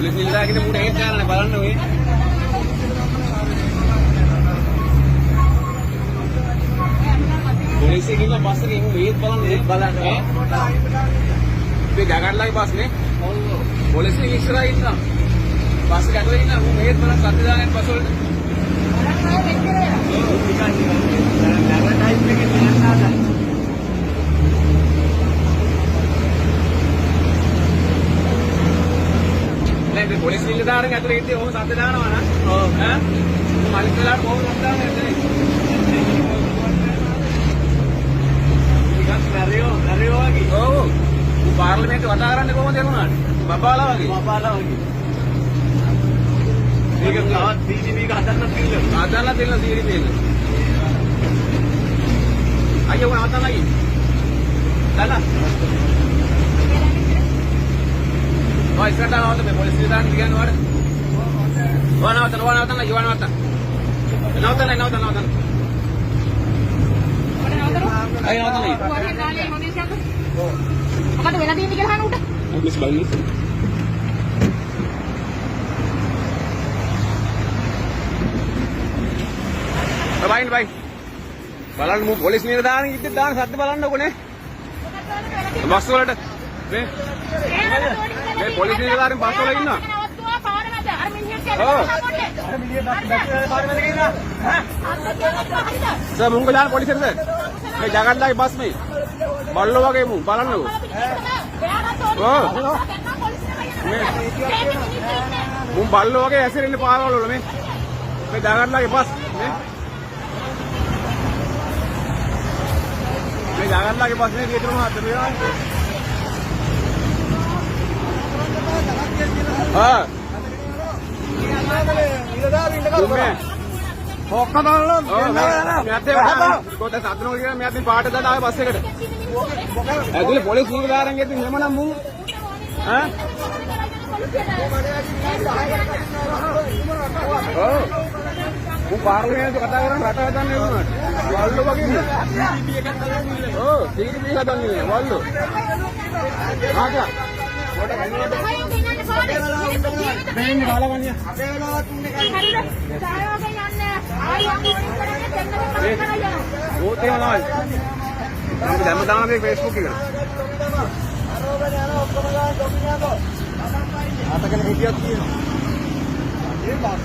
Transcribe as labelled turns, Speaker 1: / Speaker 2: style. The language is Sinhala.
Speaker 1: පොලිස් නිලධාරීන් මුණ හේත් ගන්නනේ බලන්න ඔය. පොලිස් එකේ ඉන්න බස් එකේ මු හේත් බලන්න ඈ. මේ ගගන්ලාගේ බස් නේ. ඔව්. පොලිස් එකේ ඉස්සරහා ඉන්නවා. බස් එක ඇතුලේ ඉන්න මු හේත් බලන්න සද්ද දාගෙන බස් වලට. නෑ පොලිස් නිලධාරීන් ඇතුලේ ඉන්නේ ඔහොම සද්ද දානවා නා. ඔව්. ඈ මලික් වෙලාවට කොහොමද සද්ද දාන්නේ ඇතුලේ? නරියෝ වගේ. ඔව්. පාර්ලිමේන්තුව කතා කරන්නේ කොහොමද එමුණාට? බබාලා වගේ. බබාලා වගේ. මේක තවත් CCTV එක හදන්න තියෙනවා. හදන්න තියෙනවා CCTV එක. අයියෝ වහතන අයියේ. දාලා. ඔය ඉස්සරහට ආවද මේ පොලිස් නිලධාරීන් කියන්නේ වඩ? වනවතන නවතන. අය නවතන.
Speaker 2: මොකද වෙලා තියෙන්නේ කියලා අහන්න උට.
Speaker 1: මිස් බලන්න. බයි. බලන්න මු පොලිස් නිලධාරීන් ඉද්දි දාන සද්ද බලන්නකො නේ. බස් වලට මේ පොලිස් නිලධාරීන් බස් වල ඉන්නවා. සර් මුංග දාන පොලිසියට සර්. මේ ජගන්ලාගේ බස් මේ. බල්ලෝ වගේ මු බලන්නකො. ඔව්. මු බල්ලෝ වගේ ඇසිරෙන්නේ පාරවල වල මේ. මේ ජගන්ලාගේ බස් මේ. මේ ජගන්ලාගේ බස් මේ විතරම හද මේවා. ආ. ඔක්කොමලා කොට සතුනෝ කියන මෙයාත් මේ පාට දාලා ආවේ බස් එකට. ඇතුලේ පොලිස් නිලධාරීන් ගෙත් එහෙමනම් මු ඈ ඔව් මු පාර්ලිමේන්තුව කතා කරන් රට හදන්නේ වුණාට වල්ලෝ වගේ නේ. ඔව් CCTV හදන්නේ වල්ලෝ. ආගා මේන්නේ බලවන්නේ අපේ වෙලාවත් උන්නේ කන්නේ. සායෝගේ යන්නේ. ආයෙත් කරන්නේ ඕතේ මොනවද? මම දැම්ම දාන මේ Facebook එකට. ආරෝගය යන ඔක්කොම ගාන ඩොමිනියකෝ. ආතකල හිටියක් තියෙනවා.